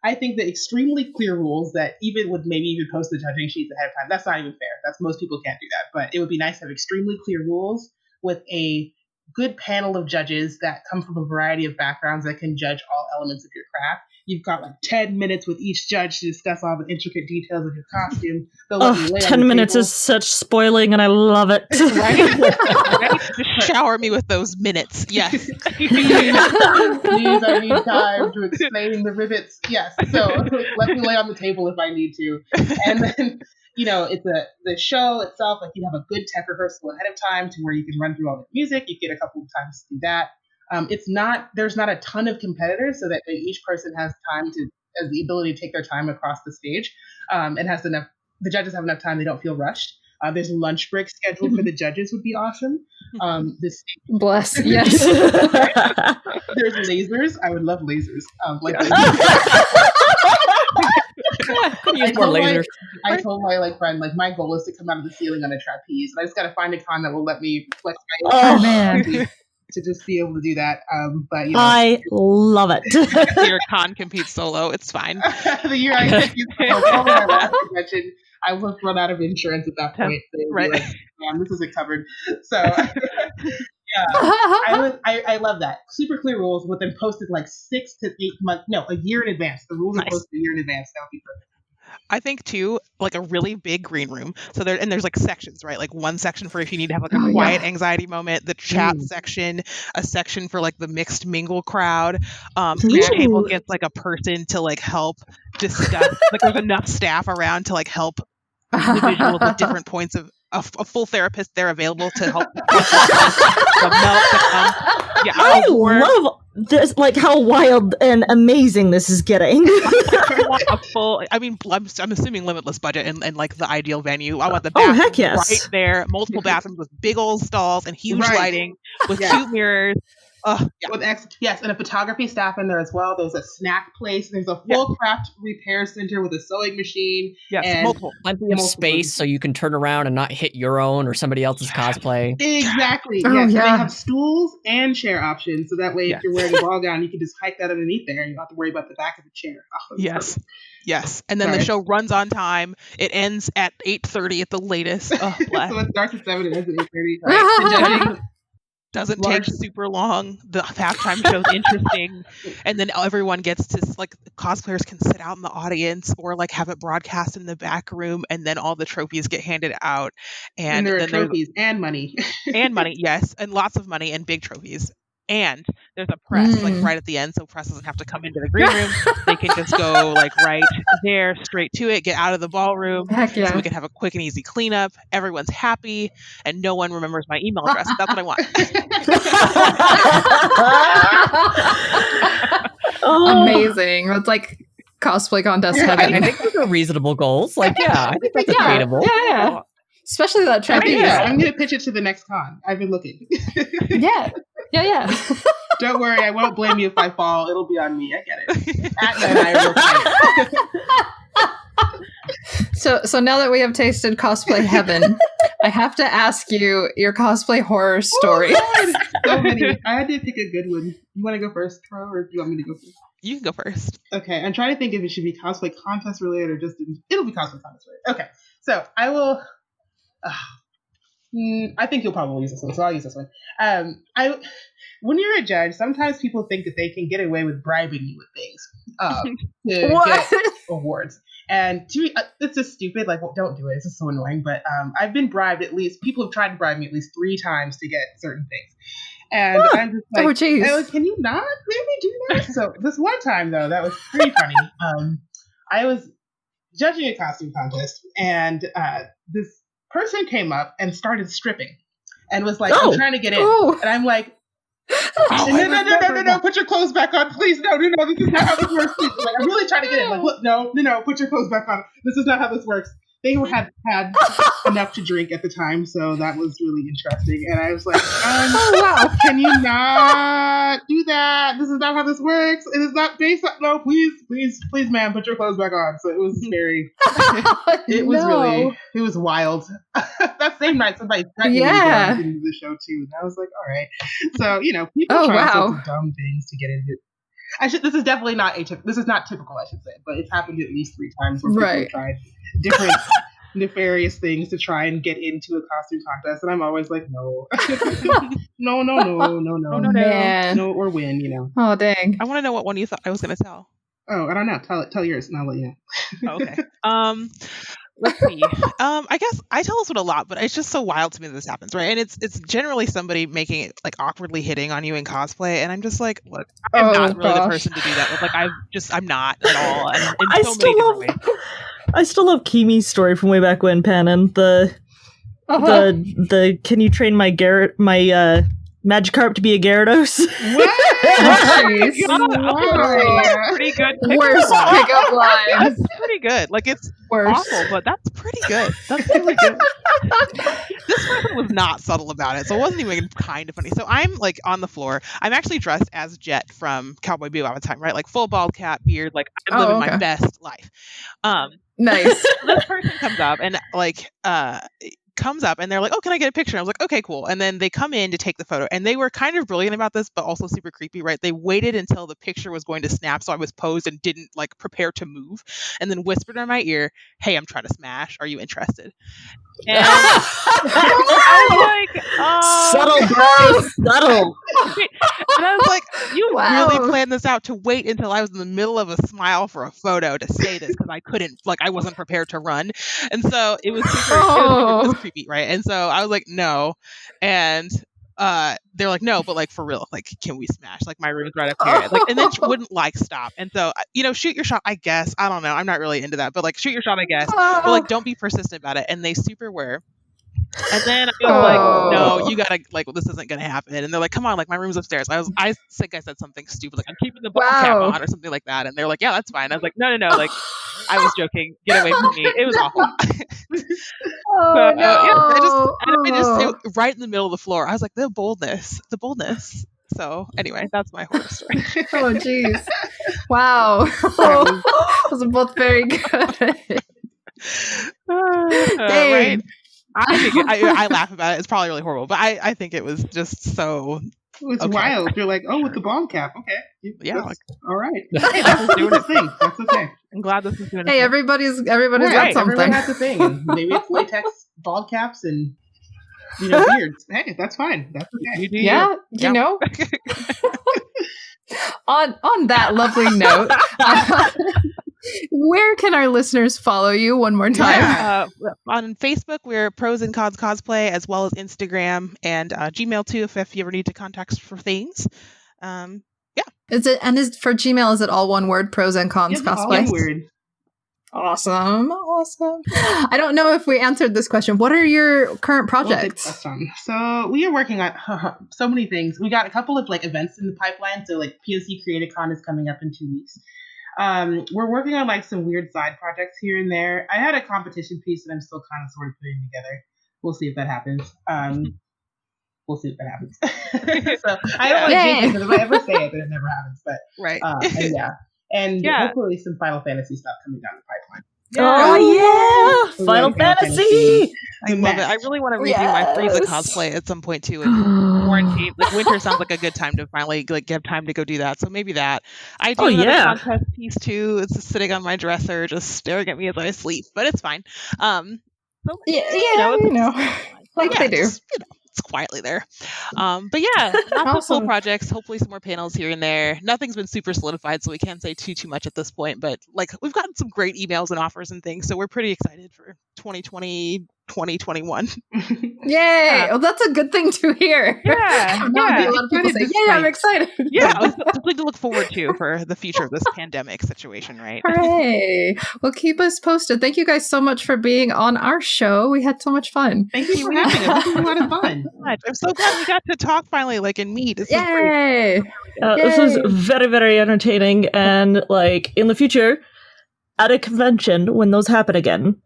I think that extremely clear rules that even would maybe even post the judging sheets ahead of time. That's not even fair. Most people can't do that, but it would be nice to have extremely clear rules with a good panel of judges that come from a variety of backgrounds that can judge all elements of your craft. You've got like 10 minutes with each judge to discuss all the intricate details of your costume. 10 minutes is such spoiling, and I love it. Right? Just shower me with those minutes. Yes. Please, I need time to explain the rivets. Yes. So let me lay on the table if I need to. And then, it's the show itself. Like, you have a good tech rehearsal ahead of time to where you can run through all the music. You get a couple of times to do that. There's not a ton of competitors, so that each person has the ability to take their time across the stage, and the judges have enough time. They don't feel rushed. There's a lunch break scheduled for the judges would be awesome. Bless. Yes. There's lasers. I would love lasers. Use more lasers. I told my friend, my goal is to come out of the ceiling on a trapeze, and I just got to find a con that will let me flex my man. To just be able to do that. But I love it. Your con competes solo. It's fine. The year I compete solo, probably my last convention, I will have run out of insurance at that point. So right. Like, this isn't covered. So yeah, I love that. Super clear rules with them posted like 6 to 8 months. No, a year in advance. The rules are posted a year in advance. That would be perfect. I think too, like a really big green room. So there's like sections, right? Like one section for if you need to have like a quiet anxiety moment, the chat section, a section for like the mixed mingle crowd. Each table gets like a person to like help discuss. Like there's enough staff around to like help individuals at different points of a full therapist there available to help. I love this, like how wild and amazing this is getting. I want a full. I mean, I'm assuming limitless budget and like the ideal venue. I want the bathroom heck yes. right there, multiple bathrooms with big old stalls and huge lighting with cute mirrors. With and a photography staff in there as well. There's a snack place. There's a full craft repair center with a sewing machine. Yes, and plenty of space so you can turn around and not hit your own or somebody else's cosplay. Exactly. They have stools and chair options, so that way if you're wearing a ball gown, you can just hike that underneath there, and you don't have to worry about the back of the chair. Yes. And then the show runs on time. It ends at 8:30 at the latest. So it starts at 7 and ends at 8:30. The judging doesn't take super long. The halftime show's interesting, and then everyone gets to like cosplayers can sit out in the audience or like have it broadcast in the back room, and then all the trophies get handed out. And there are then trophies and money, yes, and lots of money and big trophies. And there's a press like right at the end, so press doesn't have to come into the green room. They can just go like right there, straight to it, get out of the ballroom. Heck yeah. So we can have a quick and easy cleanup. Everyone's happy, and no one remembers my email address. That's what I want. Amazing. That's like cosplay contest heaven. I think those are reasonable goals. Like, I think that's attainable. Yeah. Especially that trapeze. I'm going to pitch it to the next con. I've been looking. Yeah. Don't worry, I won't blame you if I fall. It'll be on me. I get it. And I will play. So now that we have tasted cosplay heaven, I have to ask you your cosplay horror story. So many. I had to pick a good one. You want to go first, Pro, or do you want me to go first? You can go first. Okay, I'm trying to think if it should be cosplay contest related or just it'll be cosplay contest related. Okay, so I will. I think you'll probably use this one, so I'll use this one. When you're a judge, sometimes people think that they can get away with bribing you with things to get awards. And to me, it's just stupid. Like, well, don't do it. It's just so annoying. But I've been bribed people have tried to bribe me at least 3 times to get certain things. And I'm just like, can you not maybe do that? So this one time, though, that was pretty funny. I was judging a costume contest, and this person came up and started stripping and was like, I'm trying to get in. And I'm like, no, put your clothes back on, please. No, this is not how this works. Please. Like, I'm really trying to get in. Like, look, no, put your clothes back on. This is not how this works. They had enough to drink at the time, so that was really interesting. And I was like, can you not do that? This is not how this works. It is not based on, no, please, ma'am, put your clothes back on. So it was very, it was wild. That same night, somebody threatened me to into the show too. And I was like, all right. So, people try sorts of dumb things to get into it. This is definitely not this is not typical, I should say, but it's happened at least 3 times where people have tried different nefarious things to try and get into a costume contest, and I'm always like, no, no, or win, Oh, dang! I want to know what one you thought I was going to tell. Oh, I don't know. Tell yours, and I'll let you know. Okay. Let's see. I guess I tell this one a lot, but it's just so wild to me that this happens, right? And it's generally somebody making it like awkwardly hitting on you in cosplay, and I'm just like, look, I'm not really the person to do that with. Like, I'm not at all. And I still love Kimi's story from way back when, Panon. The can you train my Magikarp to be a Gyarados? That's pretty good. Worst pickup line. That's pretty good. Like, it's awful, but that's pretty good. That's really good. This person was not subtle about it, so it wasn't even kind of funny. So I'm like on the floor. I'm actually dressed as Jet from Cowboy Bebop at the time, right? Like full bald cap, beard. Like I'm living my best life. Nice. This person comes up and they're like, oh, can I get a picture? I was like, okay, cool. And then they come in to take the photo, and they were kind of brilliant about this, but also super creepy, right? They waited until the picture was going to snap, so I was posed and didn't like prepare to move, and then whispered in my ear, hey, I'm trying to smash, are you interested? And I was like, subtle Very subtle. And I was like, you Wow. really planned this out to wait until I was in the middle of a smile for a photo to say this because I couldn't, like, I wasn't prepared to run. And so it was it was creepy, right? And so I was like, no. And they're like, no, but like for real, like, can we smash? Like, my room's right up here. Like, and then she wouldn't like stop. And so, shoot your shot, I guess. I don't know. I'm not really into that, but like, shoot your shot, I guess. But like, don't be persistent about it. And they super were. And then I was like, no, you gotta, like, well, this isn't gonna happen. And they're like, come on, like, my room's upstairs. I think I said something stupid, like, I'm keeping the ball cap on or something like that. And they're like, yeah, that's fine. I was like, no, like, I was joking. Get away from me. It was awful. Right in the middle of the floor. I was like, the boldness. So anyway, that's my horror story. Oh, jeez. Wow. Those are both very good. Right? I think I laugh about it. It's probably really horrible, but I think it was just so. It's wild. You're like, oh, with the bomb cap. Okay. Yeah. All right. Hey, that's doing a thing. That's okay. I'm glad this is doing. Hey, everybody's got something. Everyone has a thing. And maybe it's latex ball caps and beards. Hey, that's fine. That's okay. Yeah, you know. On that lovely note, where can our listeners follow you one more time? On Facebook, we're Pros and Cons Cosplay, as well as Instagram and Gmail too, if you ever need to contact us for things. Is for Gmail, is it all one word, Pros and Cons Cosplay? All word. Awesome. I don't know if we answered this question. What are your current projects? So we are working on so many things. We got a couple of like events in the pipeline. So like POC Creative Con is coming up in 2 weeks. We're working on like some weird side projects here and there. I had a competition piece that I'm still kind of sort of putting together. We'll see if that happens. So I don't want to jinx it, because if I ever say it, then it never happens. But right. And hopefully some Final Fantasy stuff coming down the pipeline. Oh yeah, Final Fantasy! I love it. I really want to redo my Frieza cosplay at some point too. And quarantine, like winter, sounds like a good time to finally like have time to go do that. So maybe that. I do another contest piece too. It's just sitting on my dresser, just staring at me as I sleep, but it's fine. They do. It's quietly there. But yeah, lots of cool projects. Hopefully some more panels here and there. Nothing's been super solidified, so we can't say too much at this point. But like, we've gotten some great emails and offers and things, so we're pretty excited for 2020, 2021. Yay! Well, that's a good thing to hear. Yeah. A lot of people say, "Yeah, I'm excited." Yeah, it's something to look forward to for the future of this pandemic situation, right? Hooray! Well, keep us posted. Thank you guys so much for being on our show. We had so much fun. Thank you for having us. This was a lot of fun. I'm so glad we got to talk finally, like, and meet. This Yay! This was very, very entertaining, and like in the future, at a convention when those happen again,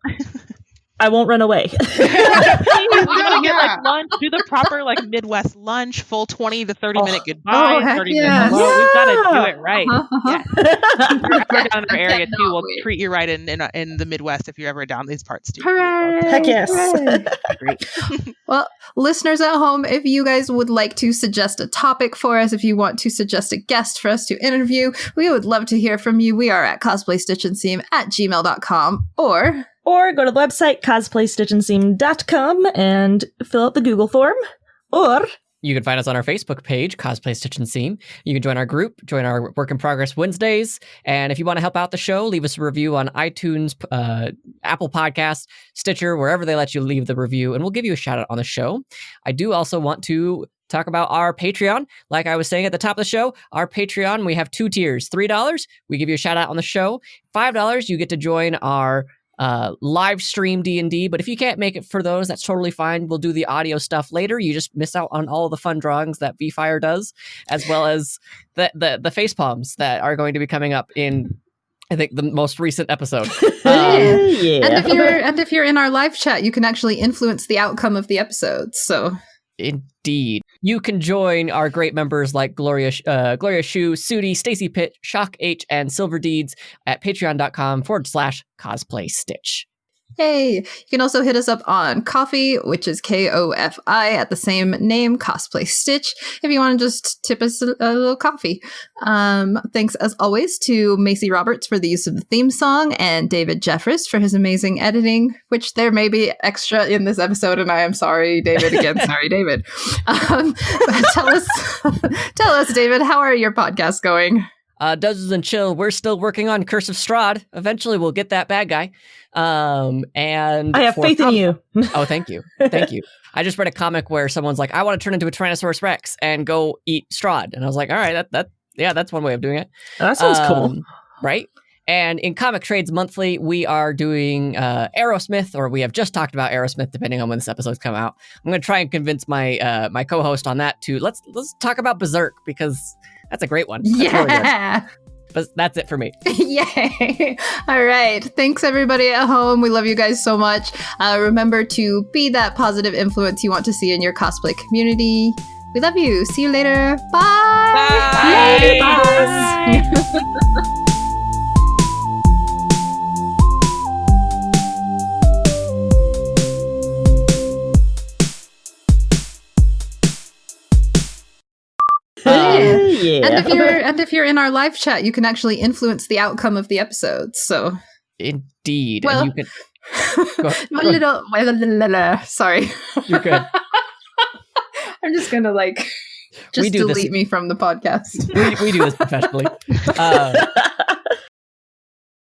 I won't run away. We gotta get like lunch, do the proper like Midwest lunch, full 20 to 30 minute goodbye, 30 minute hello. We've got to do it right. If you're down in our area too, we'll treat you right in the Midwest if you're ever down these parts too. Hooray! Heck yes. Well, listeners at home, if you guys would like to suggest a topic for us, if you want to suggest a guest for us to interview, we would love to hear from you. We are at cosplaystitchandseam@gmail.com or go to the website cosplaystitchandseam.com and fill out the Google form. Or you can find us on our Facebook page, Cosplay Stitch and Seam. You can join our group, join our Work in Progress Wednesdays. And if you want to help out the show, leave us a review on iTunes, Apple Podcasts, Stitcher, wherever they let you leave the review, and we'll give you a shout out on the show. I do also want to talk about our Patreon. Like I was saying at the top of the show, our Patreon, we have 2 tiers. $3, we give you a shout out on the show. $5, you get to join our live stream D&D, but if you can't make it for those, that's totally fine. We'll do the audio stuff later. You just miss out on all of the fun drawings that V-Fire does, as well as the face palms that are going to be coming up in, I think, the most recent episode. And if you're in our live chat, you can actually influence the outcome of the episode. So indeed. You can join our great members like Gloria Shu, Sudi, Stacy Pitt, Shock H, and Silver Deeds at patreon.com/cosplay stitch. Hey, you can also hit us up on Coffee, which is Kofi at the same name, Cosplay Stitch, if you want to just tip us a little coffee. Thanks as always to Macy Roberts for the use of the theme song and David Jeffress for his amazing editing, which there may be extra in this episode, and I am sorry, David. Again, sorry, David. Tell us, David, how are your podcasts going? Dungeons and Chill, we're still working on Curse of Strahd. Eventually we'll get that bad guy. And I have faith in you. Oh, thank you. Thank you. I just read a comic where someone's like, I want to turn into a Tyrannosaurus Rex and go eat Strahd. And I was like, all right, that's one way of doing it. That sounds cool. Right? And in Comic Trades Monthly, we are doing Aerosmith, or we have just talked about Aerosmith, depending on when this episode's come out. I'm going to try and convince my my co-host on that to let's talk about Berserk, because that's a great one. That's really good. But that's it for me. Yay. All right. Thanks, everybody at home. We love you guys so much. Remember to be that positive influence you want to see in your cosplay community. We love you. See you later. Bye. Bye. Bye. Yeah. And if you're in our live chat, you can actually influence the outcome of the episodes. So Indeed. Well, and you can sorry. You're good. I'm just gonna We do delete this. me from the podcast. We do this professionally.